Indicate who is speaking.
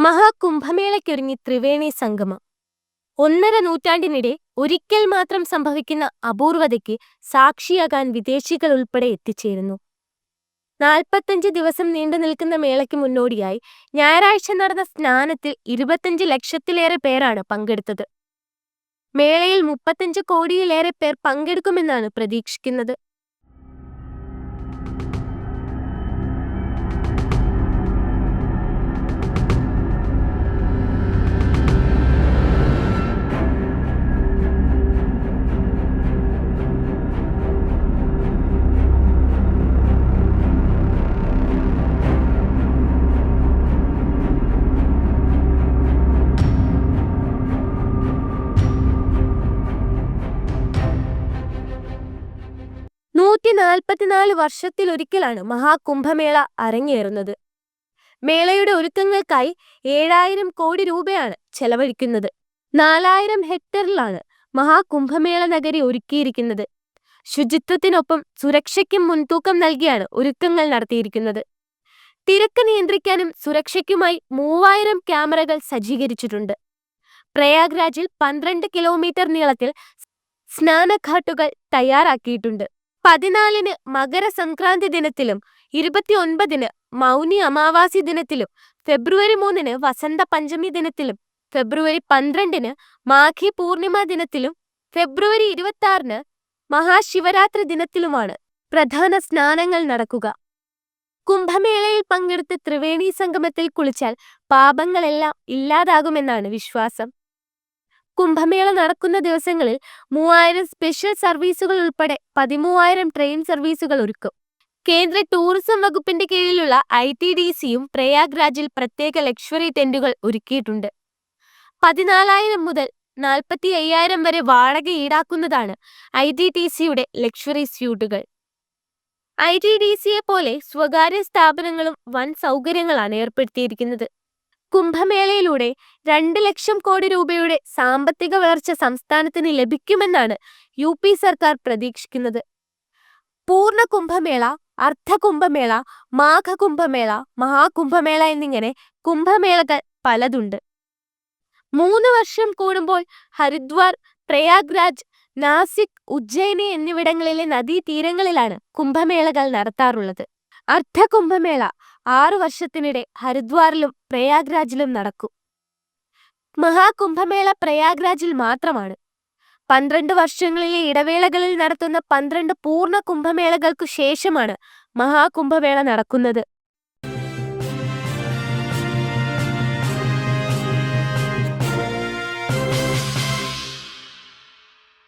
Speaker 1: മഹാകുംഭമേളയ്ക്കൊരുങ്ങി ത്രിവേണി സംഗമം. 1.5 നൂറ്റാണ്ടിനിടെ ഒരിക്കൽ മാത്രം സംഭവിക്കുന്ന അപൂർവതയ്ക്ക് സാക്ഷിയാകാൻ വിദേശികൾ ഉൾപ്പെടെ എത്തിച്ചേരുന്നു. 45 ദിവസം നീണ്ടു നിൽക്കുന്ന മേളയ്ക്ക് മുന്നോടിയായി ഞായറാഴ്ച നടന്ന സ്നാനത്തിൽ 25 ലക്ഷത്തിലേറെ പേരാണ് പങ്കെടുത്തത്. മേളയിൽ 35 കോടിയിലേറെ പേർ പങ്കെടുക്കുമെന്നാണ് പ്രതീക്ഷിക്കുന്നത്. വർഷത്തിലൊരിക്കലാണ് മഹാകുംഭമേള അരങ്ങേറുന്നത്. മേളയുടെ ഒരുക്കങ്ങൾക്കായി 7000 കോടി രൂപയാണ് ചെലവഴിക്കുന്നത്. 4000 ഹെക്ടറിലാണ് മഹാകുംഭമേള നഗരി ഒരുക്കിയിരിക്കുന്നത്. ശുചിത്വത്തിനൊപ്പം സുരക്ഷയ്ക്കും മുൻതൂക്കം നൽകിയാണ് ഒരുക്കങ്ങൾ നടത്തിയിരിക്കുന്നത്. തിരക്ക് നിയന്ത്രിക്കാനും സുരക്ഷയ്ക്കുമായി 3000 ക്യാമറകൾ സജ്ജീകരിച്ചിട്ടുണ്ട്. പ്രയാഗ്രാജിൽ 12 കിലോമീറ്റർ നീളത്തിൽ സ്നാനഘാട്ടുകൾ തയ്യാറാക്കിയിട്ടുണ്ട്. 14-ന് മകരസംക്രാന്തി ദിനത്തിലും 29-ന് മൗനി അമാവാസി ദിനത്തിലും ഫെബ്രുവരി 3-ന് വസന്ത പഞ്ചമി ദിനത്തിലും ഫെബ്രുവരി 12-ന് മാഘി പൂർണിമ ദിനത്തിലും ഫെബ്രുവരി 26-ന് മഹാശിവരാത്രി ദിനത്തിലുമാണ് പ്രധാന സ്നാനങ്ങൾ നടക്കുക. കുംഭമേളയിൽ പങ്കെടുത്ത് ത്രിവേണി സംഗമത്തിൽ കുളിച്ചാൽ പാപങ്ങളെല്ലാം ഇല്ലാതാകുമെന്നാണ് വിശ്വാസം. കുംഭമേള നടക്കുന്ന ദിവസങ്ങളിൽ 3000 സ്പെഷ്യൽ സർവീസുകൾ ഉൾപ്പെടെ 13000 ട്രെയിൻ സർവീസുകൾ ഒരുക്കും. കേന്ദ്ര ടൂറിസം വകുപ്പിന്റെ കീഴിലുള്ള ITDCയും പ്രയാഗ്രാജിൽ പ്രത്യേക ലക്ഷറി ടെന്റുകൾ ഒരുക്കിയിട്ടുണ്ട്. 14,000 മുതൽ 45,000 വരെ വാടക ഈടാക്കുന്നതാണ് ITDCയുടെ ലക്ഷറി സ്യൂട്ടുകൾ. ITDCയെ പോലെ സ്വകാര്യ സ്ഥാപനങ്ങളും വൻ സൗകര്യങ്ങളാണ് ഏർപ്പെടുത്തിയിരിക്കുന്നത്. കുംഭമേളയിലൂടെ 2 ലക്ഷം കോടി രൂപയുടെ സാമ്പത്തിക വളർച്ച സംസ്ഥാനത്തിന് ലഭിക്കുമെന്നാണ് UP സർക്കാർ പ്രതീക്ഷിക്കുന്നത്. പൂർണ്ണ കുംഭമേള, അർദ്ധകുംഭമേള, മാഘകുംഭമേള, മഹാകുംഭമേള എന്നിങ്ങനെ കുംഭമേളകൾ പലതുണ്ട്. 3 വർഷം കൂടുമ്പോൾ ഹരിദ്വാർ, പ്രയാഗ്രാജ്, നാസിക്, ഉജ്ജയിനി എന്നിവിടങ്ങളിലെ നദീതീരങ്ങളിലാണ് കുംഭമേളകൾ നടത്താറുള്ളത്. അർദ്ധകുംഭമേള 6 വർഷത്തിനിടെ ഹരിദ്വാറിലും പ്രയാഗ്രാജിലും നടക്കും. മഹാകുംഭമേള പ്രയാഗ്രാജിൽ മാത്രമാണ്. 12 വർഷങ്ങളിലെ ഇടവേളകളിൽ നടത്തുന്ന 12 പൂർണ്ണ കുംഭമേളകൾക്കു ശേഷമാണ് മഹാകുംഭമേള നടക്കുന്നത്.